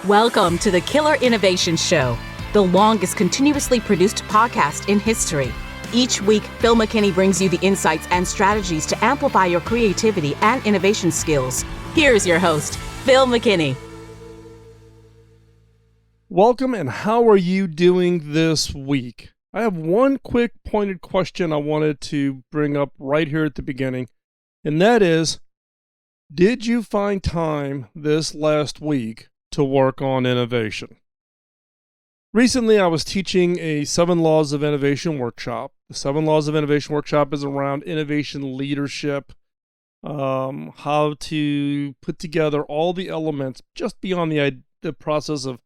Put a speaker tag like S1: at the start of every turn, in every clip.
S1: Welcome to the Killer Innovation Show, the longest continuously produced podcast in history. Each week, Phil McKinney brings you the insights and strategies to amplify your creativity and innovation skills. Here's your host, Phil McKinney.
S2: Welcome, and how are you doing this week? I have one quick pointed question I wanted to bring up right here at the beginning, and that is, did you find time this last week to work on innovation? Recently, I was teaching a 7 Laws of Innovation workshop. The 7 Laws of Innovation workshop is around innovation leadership, how to put together all the elements just beyond the process of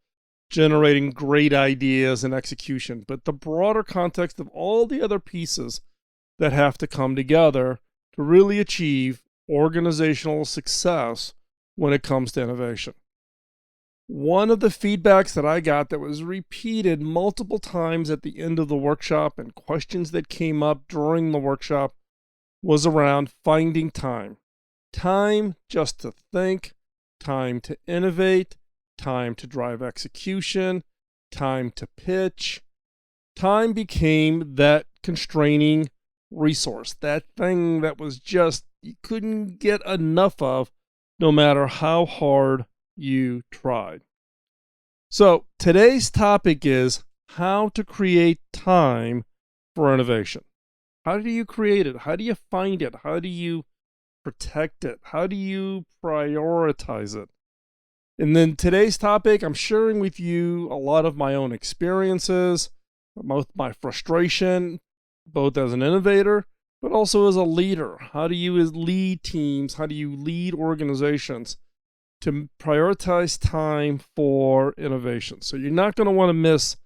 S2: generating great ideas and execution, but the broader context of all the other pieces that have to come together to really achieve organizational success when it comes to innovation. One of the feedbacks that I got that was repeated multiple times at the end of the workshop and questions that came up during the workshop was around finding time. Time just to think, time to innovate, time to drive execution, time to pitch. Time became that constraining resource, that thing that was just, you couldn't get enough of no matter how hard you tried. So today's topic is how to create time for innovation. How do you create it? How do you find it? How do you protect it? How do you prioritize it? And then today's topic, I'm sharing with you a lot of my own experiences, both my frustration, both as an innovator, but also as a leader. How do you lead teams? How do you lead organizations to prioritize time for innovation? So you're not going to want to miss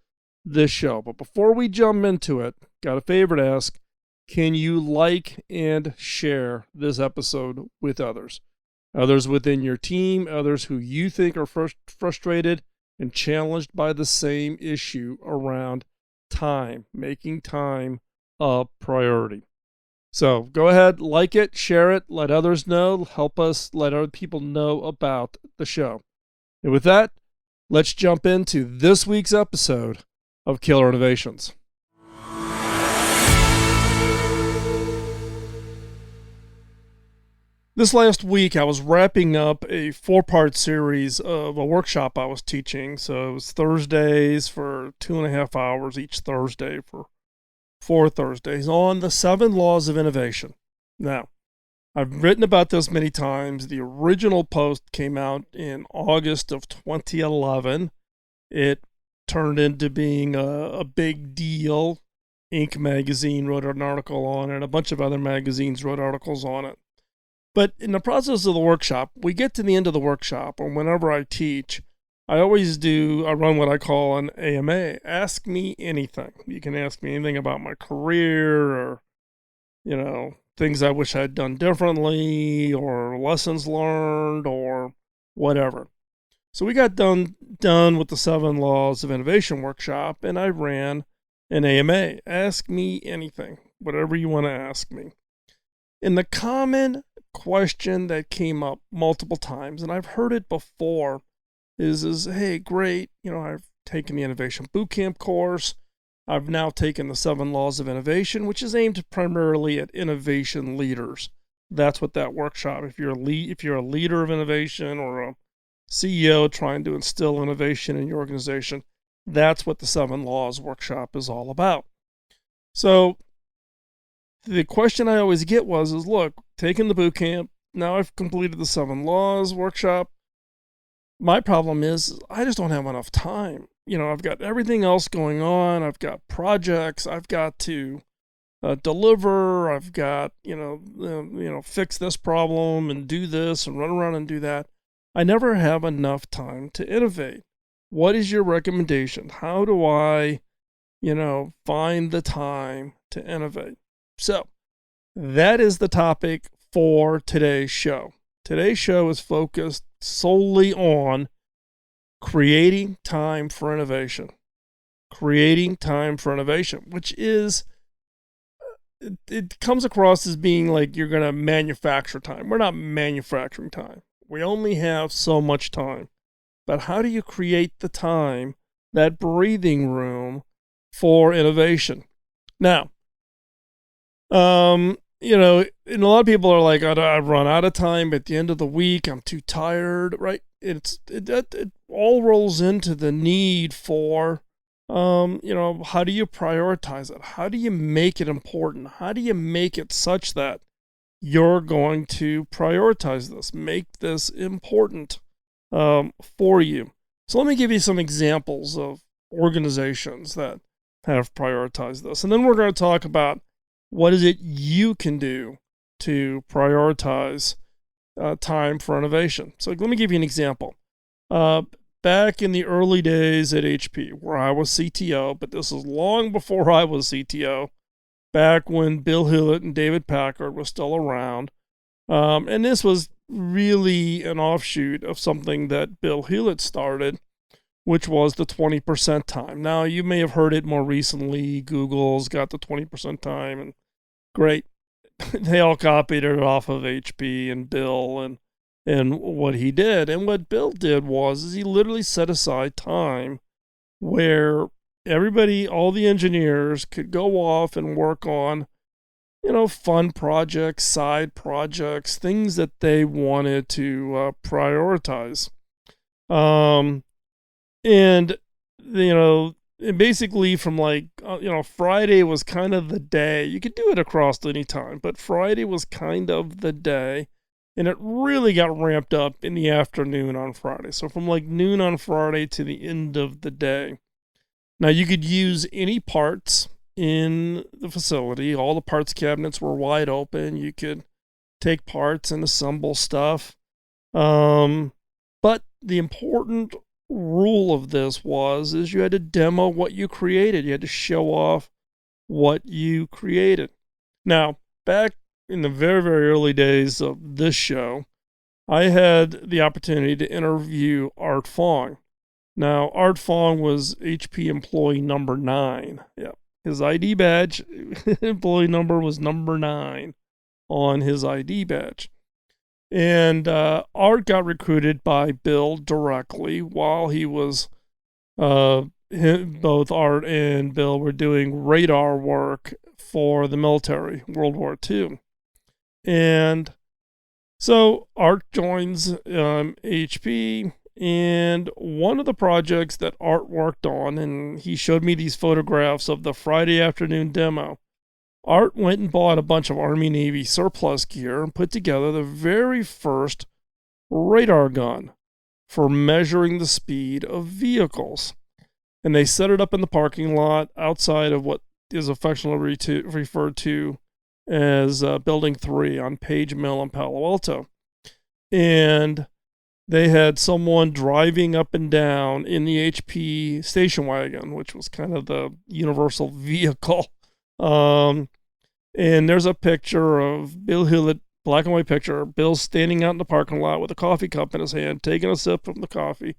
S2: this show. But before we jump into it, got a favor to ask. Can you like and share this episode with others? Others within your team, others who you think are frustrated and challenged by the same issue around time, making time a priority. So go ahead, like it, share it, let others know, help us let other people know about the show. And with that, let's jump into this week's episode of Killer Innovations. This last week, I was wrapping up a 4-part series of a workshop I was teaching. So it was Thursdays for 2.5 hours each Thursday for 4 Thursdays on the 7 Laws of Innovation. Now, I've written about this many times. The original post came out in August of 2011. It turned into being a big deal. Inc. magazine wrote an article on it. A bunch of other magazines wrote articles on it. But in the process of the workshop, we get to the end of the workshop, or whenever I teach, I run what I call an AMA, ask me anything. You can ask me anything about my career or, things I wish I'd done differently or lessons learned or whatever. So we got done with the 7 Laws of Innovation workshop, and I ran an AMA, ask me anything, whatever you want to ask me. And the common question that came up multiple times, and I've heard it before, is hey, great, I've taken the Innovation Bootcamp course. I've now taken the 7 Laws of Innovation, which is aimed primarily at innovation leaders. That's what that workshop, if you're a leader of innovation or a CEO trying to instill innovation in your organization, that's what the 7 Laws workshop is all about. So the question I always get is look, taking the boot camp, now I've completed the 7 Laws workshop. My problem is I just don't have enough time. I've got everything else going on. I've got projects. I've got to deliver. I've got, fix this problem and do this and run around and do that. I never have enough time to innovate. What is your recommendation? How do I, find the time to innovate? So that is the topic for today's show. Today's show is focused solely on creating time for innovation. Creating time for innovation, which is, it comes across as being like you're going to manufacture time. We're not manufacturing time. We only have so much time. but how do you create the time, that breathing room for innovation? Now, and a lot of people are like, I run out of time at the end of the week. I'm too tired, right? It all rolls into the need for, how do you prioritize it? How do you make it important? How do you make it such that you're going to prioritize this, make this important for you? So let me give you some examples of organizations that have prioritized this. And then we're going to talk about what is it you can do to prioritize time for innovation. So let me give you an example. Back in the early days at HP, where I was CTO, but this is long before I was CTO, back when Bill Hewlett and David Packard were still around. And this was really an offshoot of something that Bill Hewlett started, which was the 20% time. Now, you may have heard it more recently. Google's got the 20% time, and great. They all copied it off of HP and Bill and what he did. And what Bill did was he literally set aside time where everybody, all the engineers, could go off and work on, fun projects, side projects, things that they wanted to prioritize. And basically from Friday was kind of the day. You could do it across any time, but Friday was kind of the day. And it really got ramped up in the afternoon on Friday. So from noon on Friday to the end of the day. Now, you could use any parts in the facility. All the parts cabinets were wide open. You could take parts and assemble stuff. But the important rule of this is you had to demo what you created. You had to show off what you created. Now, back in the very, very early days of this show, I had the opportunity to interview Art Fong. Now, Art Fong was HP employee number 9. Yeah. His ID badge, employee number was number 9 on his ID badge. And Art got recruited by Bill directly while he was, both Art and Bill were doing radar work for the military, World War II. And so Art joins HP, and one of the projects that Art worked on, and he showed me these photographs of the Friday afternoon demo. Art went and bought a bunch of Army Navy surplus gear and put together the very first radar gun for measuring the speed of vehicles. And they set it up in the parking lot outside of what is affectionately referred to as Building 3 on Page Mill in Palo Alto. And they had someone driving up and down in the HP station wagon, which was kind of the universal vehicle. And there's a picture of Bill Hewlett, black and white picture. Bill standing out in the parking lot with a coffee cup in his hand, taking a sip from the coffee.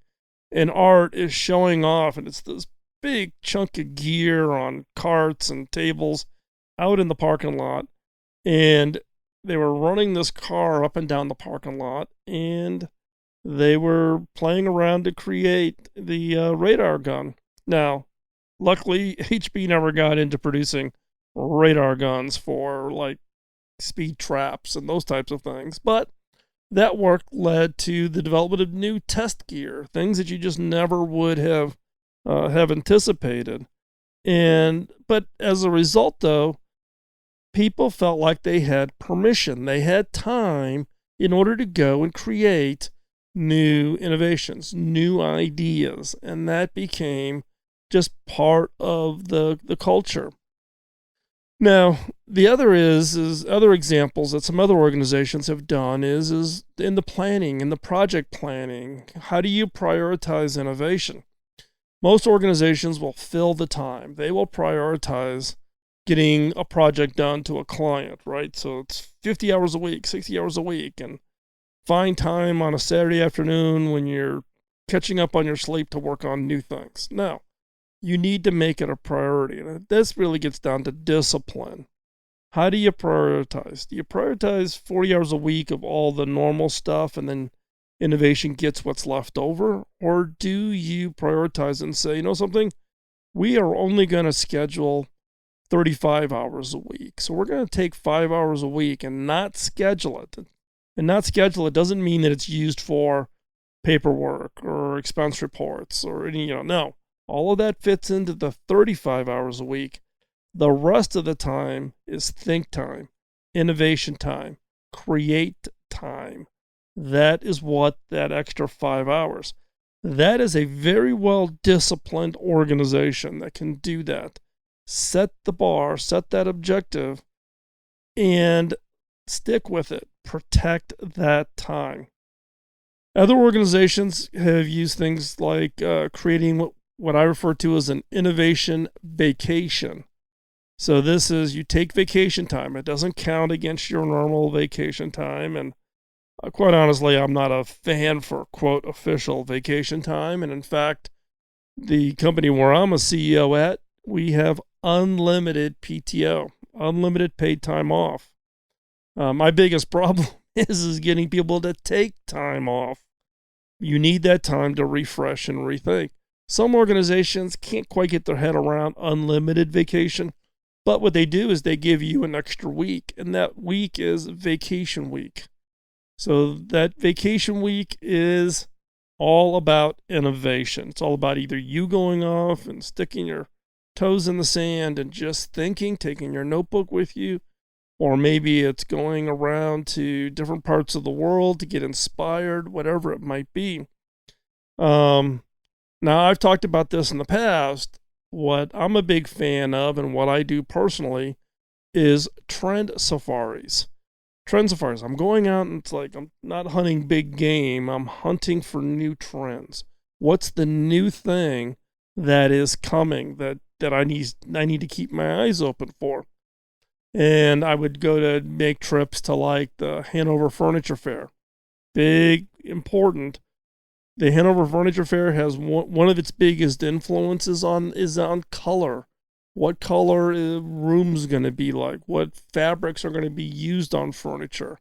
S2: And Art is showing off, and it's this big chunk of gear on carts and tables out in the parking lot. And they were running this car up and down the parking lot, and they were playing around to create the radar gun. Now, luckily, HP never got into producing radar guns for speed traps and those types of things, but that work led to the development of new test gear, things that you just never would have anticipated. But as a result, though, people felt like they had permission, they had time in order to go and create new innovations, new ideas, and that became just part of the culture. Now, the other is other examples that some other organizations have done is in the planning, in the project planning. How do you prioritize innovation? Most organizations will fill the time. They will prioritize getting a project done to a client, right? So it's 50 hours a week, 60 hours a week, and find time on a Saturday afternoon when you're catching up on your sleep to work on new things. No. You need to make it a priority. And this really gets down to discipline. How do you prioritize? Do you prioritize 40 hours a week of all the normal stuff and then innovation gets what's left over? Or do you prioritize and say, you know something, we are only going to schedule 35 hours a week. So we're going to take 5 hours a week and not schedule it. And not schedule it doesn't mean that it's used for paperwork or expense reports or any, no. All of that fits into the 35 hours a week. The rest of the time is think time, innovation time, create time. That is what that extra 5 hours. That is a very well disciplined organization that can do that. Set the bar, set that objective, and stick with it. Protect that time. Other organizations have used things like creating what I refer to as an innovation vacation. So this is, you take vacation time. It doesn't count against your normal vacation time. And quite honestly, I'm not a fan for, quote, official vacation time. And in fact, the company where I'm a CEO at, we have unlimited PTO, unlimited paid time off. My biggest problem is getting people to take time off. You need that time to refresh and rethink. Some organizations can't quite get their head around unlimited vacation, but what they do is they give you an extra week, and that week is vacation week. So that vacation week is all about innovation. It's all about either you going off and sticking your toes in the sand and just thinking, taking your notebook with you, or maybe it's going around to different parts of the world to get inspired, whatever it might be. Now, I've talked about this in the past. What I'm a big fan of and what I do personally is trend safaris. Trend safaris. I'm going out and it's like I'm not hunting big game. I'm hunting for new trends. What's the new thing that is coming that I need to keep my eyes open for? And I would go to make trips to like the Hanover Furniture Fair. Big, important. The Hanover Furniture Fair has one of its biggest influences is on color. What color room's going to be like? What fabrics are going to be used on furniture?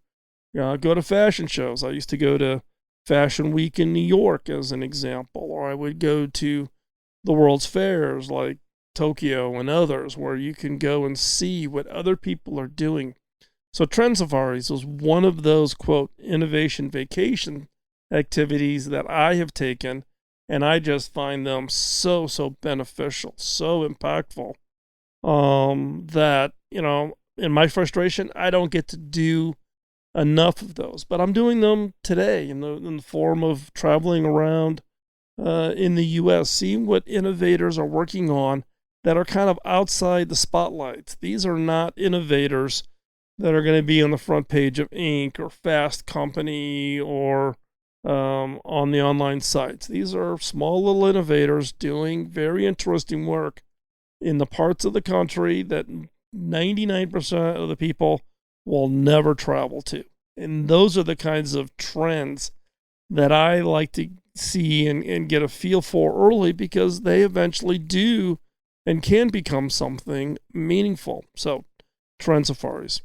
S2: Go to fashion shows. I used to go to Fashion Week in New York as an example, or I would go to the World's Fairs like Tokyo and others where you can go and see what other people are doing. So Trend Safaris was one of those, quote, innovation vacation activities that I have taken, and I just find them so beneficial, so impactful, that, in my frustration, I don't get to do enough of those. But I'm doing them today in the form of traveling around in the U.S., seeing what innovators are working on that are kind of outside the spotlight. These are not innovators that are going to be on the front page of Inc. or Fast Company or on the online sites. These are small little innovators doing very interesting work in the parts of the country that 99% of the people will never travel to. And those are the kinds of trends that I like to see and get a feel for early, because they eventually do and can become something meaningful. So, trend safaris.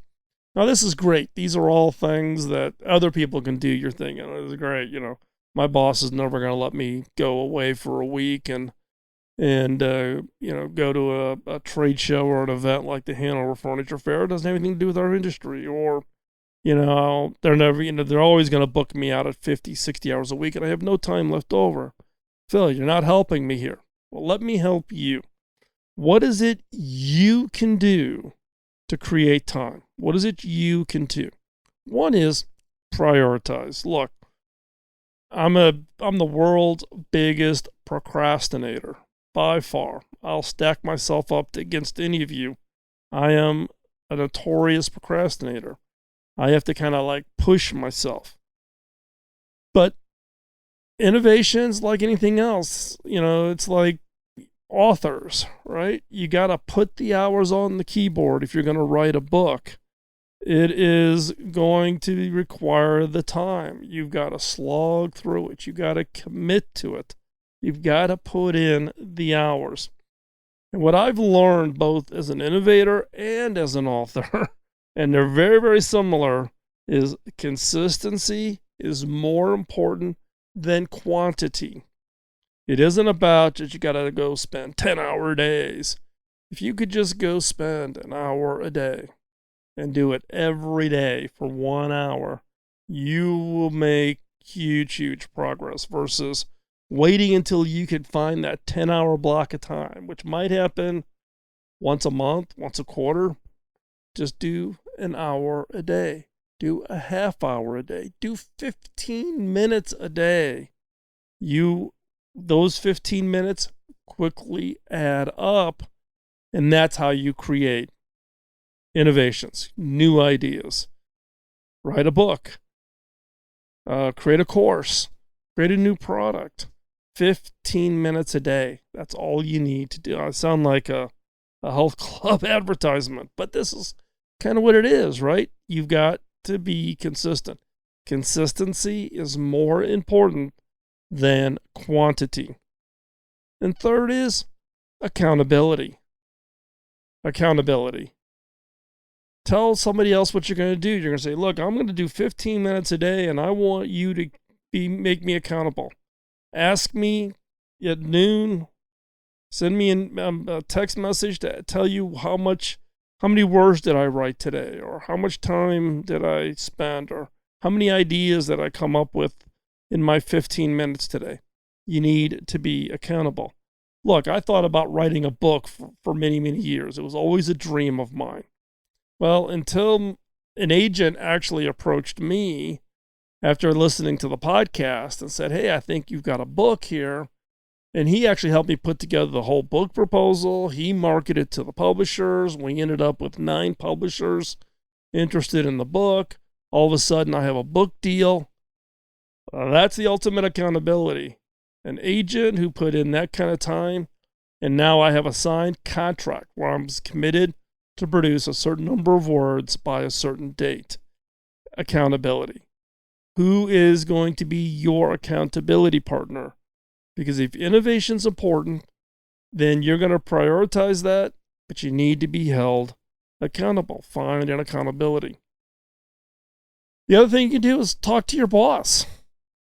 S2: Now, this is great. These are all things that other people can do. You're thinking, oh, this is great. My boss is never going to let me go away for a week and go to a trade show or an event like the Hanover Furniture Fair. It doesn't have anything to do with our industry. Or, they're always going to book me out at 50, 60 hours a week, and I have no time left over. Phil, you're not helping me here. Well, let me help you. What is it you can do to create time? What is it you can do? One is prioritize. Look, I'm the world's biggest procrastinator by far. I'll stack myself up against any of you. I am a notorious procrastinator. I have to kind of like push myself. But innovation's like anything else. It's like authors, right? You got to put the hours on the keyboard if you're going to write a book. It is going to require the time. You've got to slog through it. You've got to commit to it. You've got to put in the hours. And what I've learned both as an innovator and as an author, and they're very, very similar, is consistency is more important than quantity. It isn't about that you got to go spend 10-hour days. If you could just go spend an hour a day and do it every day for 1 hour, you will make huge progress versus waiting until you could find that 10-hour block of time, which might happen once a month, once a quarter. Just do an hour a day. Do a half hour a day. Do 15 minutes a day. Those 15 minutes quickly add up, and that's how you create innovations, new ideas. Write a book, create a course, create a new product. 15 minutes a day. That's all you need to do. I sound like a health club advertisement, but this is kind of what it is, right? You've got to be consistent. Consistency is more important than quantity. And third is accountability. Accountability. Tell somebody else what you're going to do. You're going to say, look, I'm going to do 15 minutes a day, and I want you to make me accountable. Ask me at noon. Send me a text message to tell you how many words did I write today, or how much time did I spend, or how many ideas that I come up with in my 15 minutes today. You need to be accountable. Look, I thought about writing a book for many years. It was always a dream of mine. Well, until an agent actually approached me after listening to the podcast and said, hey, I think you've got a book here. And he actually helped me put together the whole book proposal. He marketed to the publishers. We ended up with 9 publishers interested in the book. All of a sudden, I have a book deal. That's the ultimate accountability. An agent who put in that kind of time, and now I have a signed contract where I'm committed to produce a certain number of words by a certain date. Accountability. Who is going to be your accountability partner? Because if innovation's important, then you're going to prioritize that, but you need to be held accountable. Find an accountability. The other thing you can do is talk to your boss,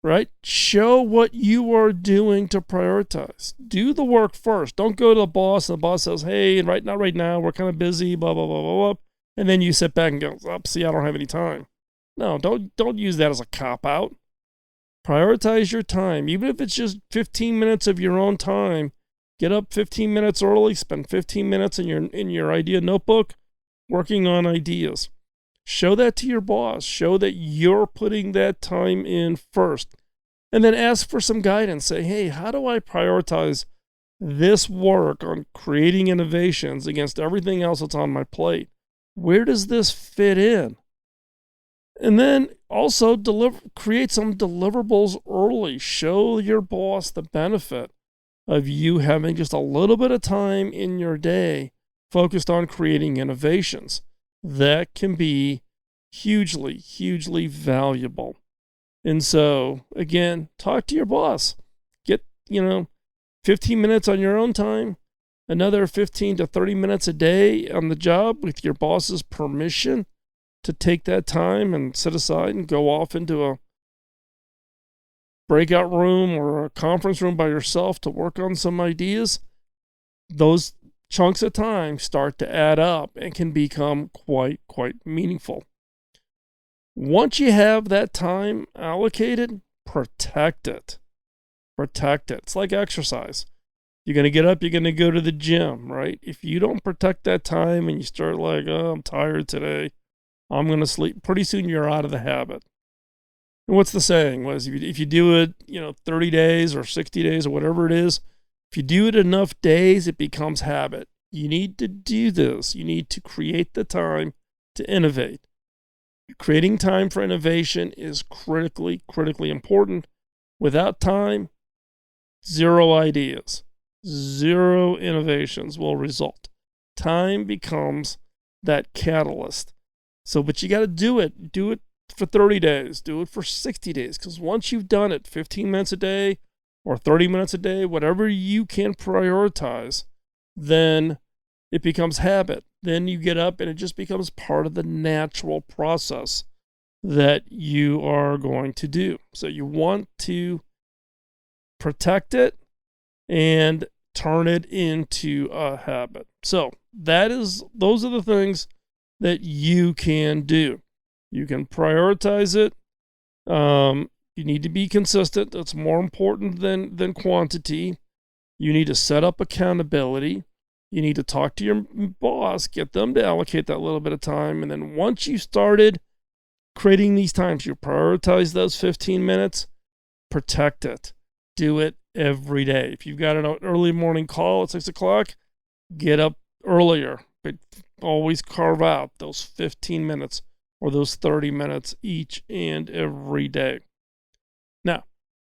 S2: right? Show what you are doing to prioritize. Do the work first. Don't go to the boss and the boss says, hey, not right now, we're kind of busy, blah, blah, blah, blah, blah. And then you sit back and go, see, I don't have any time. No, don't use that as a cop-out. Prioritize your time. Even if it's just 15 minutes of your own time, get up 15 minutes early, spend 15 minutes in your idea notebook working on ideas. Show that to your boss. Show that you're putting that time in first. And then ask for some guidance. Say, hey, how do I prioritize this work on creating innovations against everything else that's on my plate? Where does this fit in? And then also create some deliverables early. Show your boss the benefit of you having just a little bit of time in your day focused on creating innovations. That can be hugely valuable. And so, again, talk to your boss. Get, 15 minutes on your own time, another 15 to 30 minutes a day on the job with your boss's permission to take that time and set aside and go off into a breakout room or a conference room by yourself to work on some ideas. Those chunks of time start to add up and can become quite meaningful. Once you have that time allocated, protect it. Protect it. It's like exercise. You're going to get up, you're going to go to the gym, right? If you don't protect that time and you start like, oh, I'm tired today, I'm going to sleep, pretty soon you're out of the habit. And what's the saying? Was if you do it, 30 days or 60 days or whatever it is, if you do it enough days, it becomes habit. You need to do this. You need to create the time to innovate. Creating time for innovation is critically important. Without time, 0 ideas, 0 innovations will result. Time becomes that catalyst. But you got to do it. Do it for 30 days. Do it for 60 days. Because once you've done it, 15 minutes a day or 30 minutes a day, whatever you can prioritize, then it becomes habit. Then you get up and it just becomes part of the natural process that you are going to do. So you want to protect it and turn it into a habit. So those are the things that you can do. You can prioritize it. You need to be consistent. That's more important than quantity. You need to set up accountability. You need to talk to your boss, get them to allocate that little bit of time. And then once you started creating these times, you prioritize those 15 minutes, protect it. Do it every day. If you've got an early morning call at 6 o'clock, get up earlier, but always carve out those 15 minutes or those 30 minutes each and every day. Now,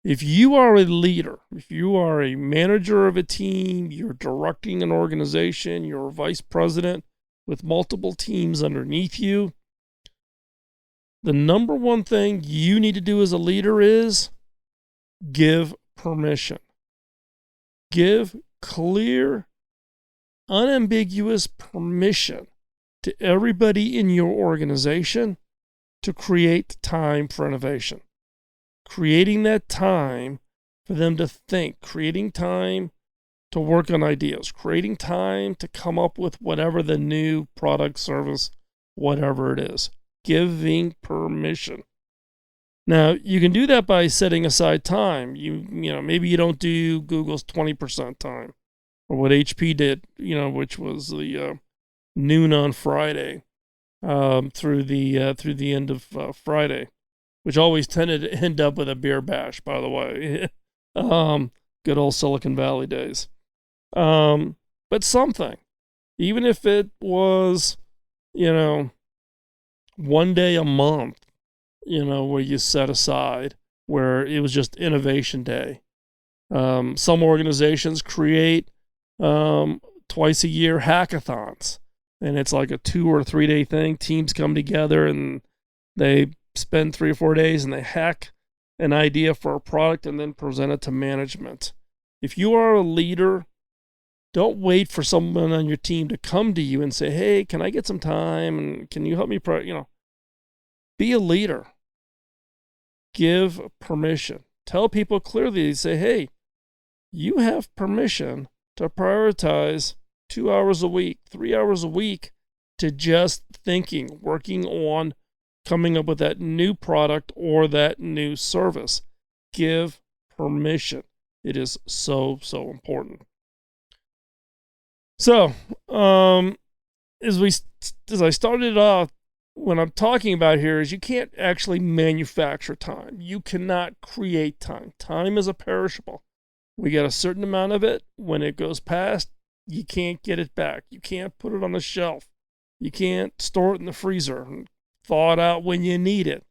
S2: if you are a leader, if you are a manager of a team, you're directing an organization, you're a vice president with multiple teams underneath you, the number one thing you need to do as a leader is give permission. Give clear, unambiguous permission to everybody in your organization to create time for innovation. Creating that time for them to think, creating time to work on ideas, creating time to come up with whatever the new product, service, whatever it is. Giving permission. Now, you can do that by setting aside time. You know, maybe you don't do Google's 20% time, or what HP did, which was the noon on Friday through the end of Friday, which always tended to end up with a beer bash, by the way. Good old Silicon Valley days. But something, even if it was, one day a month, where you set aside, where it was just innovation day. Some organizations create twice a year hackathons, and it's like a 2 or 3 day thing. Teams come together and they spend 3 or 4 days and they hack an idea for a product and then present it to management. If you are a leader, don't wait for someone on your team to come to you and say, hey, can I get some time? And can you help me? Be a leader. Give permission. Tell people clearly, say, hey, you have permission to prioritize 2 hours a week, 3 hours a week to just thinking, working on coming up with that new product or that new service. Give permission. It is so, so important. So, as I started off, what I'm talking about here is you can't actually manufacture time. You cannot create time. Time is a perishable. We get a certain amount of it. When it goes past, you can't get it back. You can't put it on the shelf. You can't store it in the freezer and thaw it out when you need it.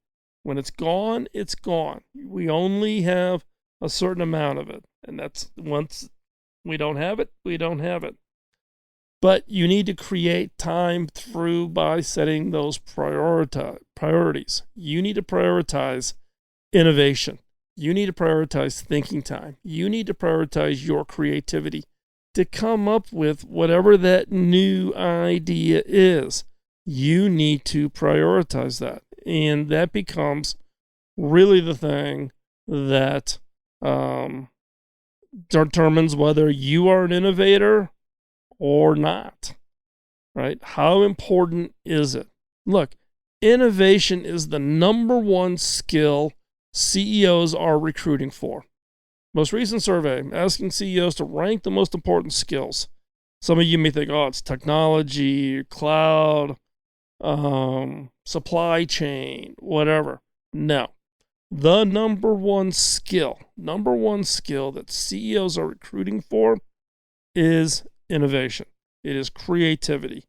S2: When it's gone, it's gone. We only have a certain amount of it. And that's once we don't have it, we don't have it. But you need to create time by setting those priorities. You need to prioritize innovation. You need to prioritize thinking time. You need to prioritize your creativity to come up with whatever that new idea is. You need to prioritize that. And that becomes really the thing that determines whether you are an innovator or not, right? How important is it? Look, innovation is the number one skill CEOs are recruiting for. Most recent survey asking CEOs to rank the most important skills. Some of you may think, it's technology, cloud, supply chain, whatever. No. The number one skill that CEOs are recruiting for is innovation. It is creativity.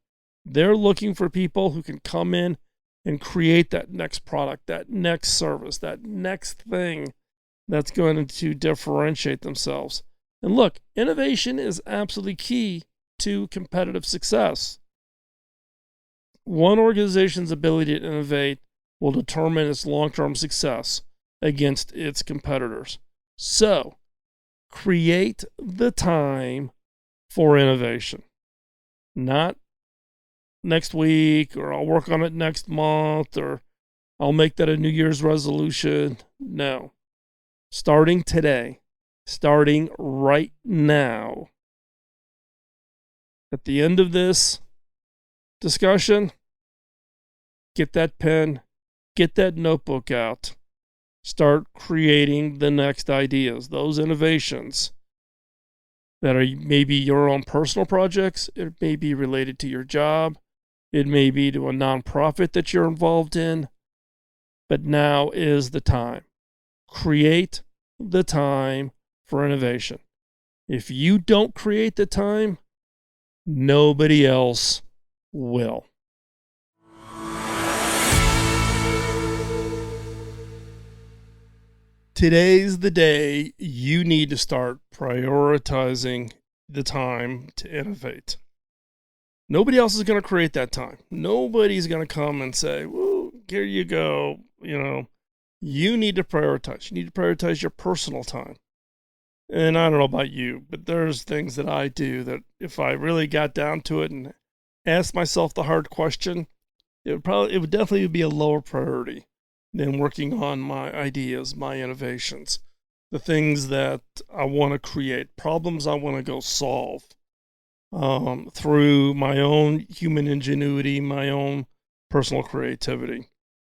S2: They're looking for people who can come in and create that next product, that next service, that next thing that's going to differentiate themselves. And look, innovation is absolutely key to competitive success. One organization's ability to innovate will determine its long-term success against its competitors. So, create the time for innovation. Not next week, or I'll work on it next month, or I'll make that a New Year's resolution. No. Starting today, starting right now. At the end of this discussion, get that pen, get that notebook out. Start creating the next ideas, those innovations that are maybe your own personal projects. It may be related to your job. It may be to a nonprofit that you're involved in. But now is the time. Create the time for innovation. If you don't create the time, nobody else will. Today's the day you need to start prioritizing the time to innovate. Nobody else is going to create that time. Nobody's going to come and say, "Well, here you go." You need to prioritize. You need to prioritize your personal time. And I don't know about you, but there's things that I do that if I really got down to it and asked myself the hard question, it would definitely be a lower priority than working on my ideas, my innovations, the things that I want to create, problems I want to go solve through my own human ingenuity, my own personal creativity.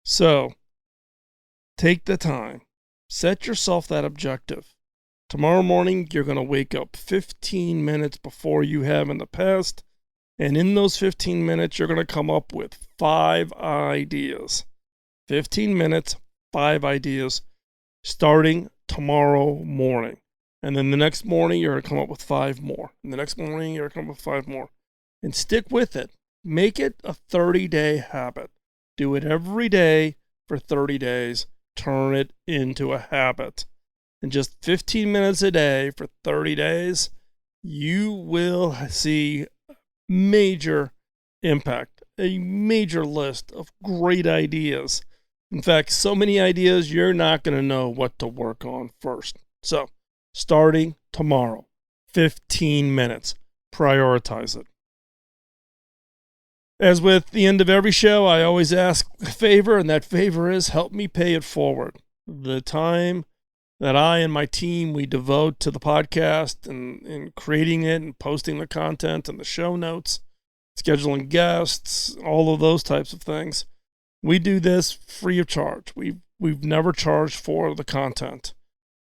S2: So take the time, set yourself that objective. Tomorrow morning, you're going to wake up 15 minutes before you have in the past. And in those 15 minutes, you're going to come up with 5 ideas. 15 minutes, 5 ideas, starting tomorrow morning. And then the next morning, you're going to come up with 5 more. And the next morning, you're going to come up with 5 more. And stick with it. Make it a 30-day habit. Do it every day for 30 days. Turn it into a habit. In just 15 minutes a day for 30 days, you will see major impact, a major list of great ideas. In fact, so many ideas, you're not going to know what to work on first. So, starting tomorrow, 15 minutes, prioritize it. As with the end of every show, I always ask a favor, and that favor is help me pay it forward. The time that I and my team, we devote to the podcast and creating it and posting the content and the show notes, scheduling guests, all of those types of things. We do this free of charge. We've never charged for the content.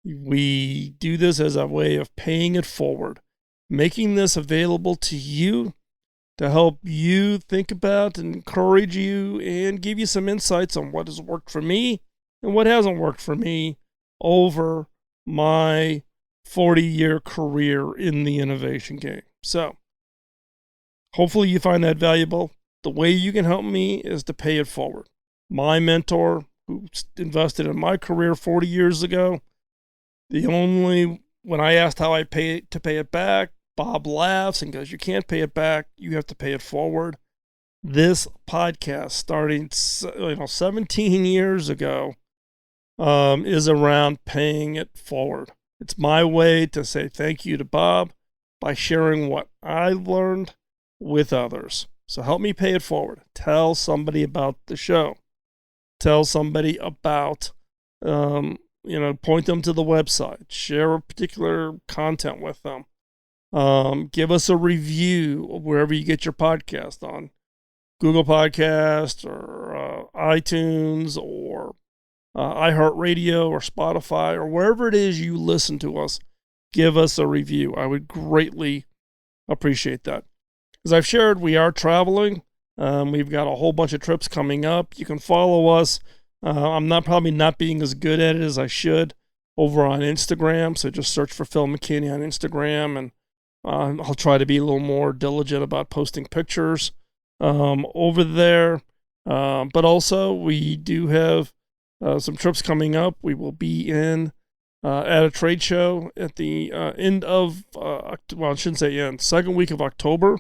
S2: We do this as a way of paying it forward, making this available to you to help you think about and encourage you and give you some insights on what has worked for me and what hasn't worked for me over my 40-year career in the innovation game. So, hopefully you find that valuable. The way you can help me is to pay it forward. My mentor, who invested in my career 40 years ago, when I asked how I pay it back, Bob laughs and goes, "You can't pay it back. You have to pay it forward." This podcast, starting 17 years ago, is around paying it forward. It's my way to say thank you to Bob by sharing what I learned with others. So help me pay it forward. Tell somebody about the show. Tell somebody about, point them to the website. Share a particular content with them. Give us a review wherever you get your podcast on. Google Podcast or iTunes or iHeartRadio or Spotify or wherever it is you listen to us, give us a review. I would greatly appreciate that. As I've shared, we are traveling. We've got a whole bunch of trips coming up. You can follow us. I'm probably not being as good at it as I should over on Instagram. So just search for Phil McKinney on Instagram, and I'll try to be a little more diligent about posting pictures over there. But also, we do have some trips coming up. We will be at a trade show at the end of, I shouldn't say end, second week of October.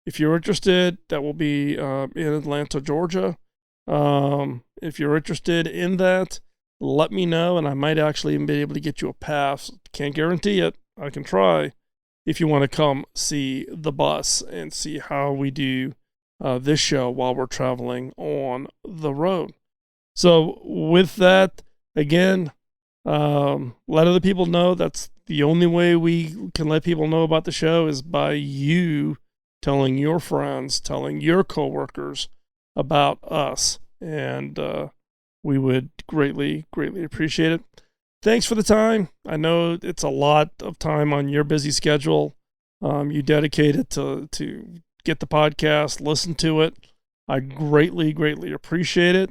S2: If you're interested, that will be in Atlanta, Georgia. If you're interested in that, let me know, and I might actually even be able to get you a pass. Can't guarantee it. I can try. If you want to come see the bus and see how we do this show while we're traveling on the road. So with that, again, let other people know. That's the only way we can let people know about the show is by you telling your friends, telling your coworkers about us. And we would greatly, greatly appreciate it. Thanks for the time. I know it's a lot of time on your busy schedule. You dedicated to get the podcast, listen to it. I greatly, greatly appreciate it.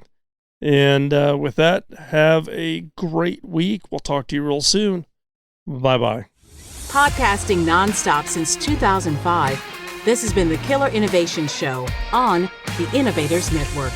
S2: And with that, have a great week. We'll talk to you real soon. Bye-bye.
S1: Podcasting nonstop since 2005, this has been the Killer Innovation Show on the Innovators Network.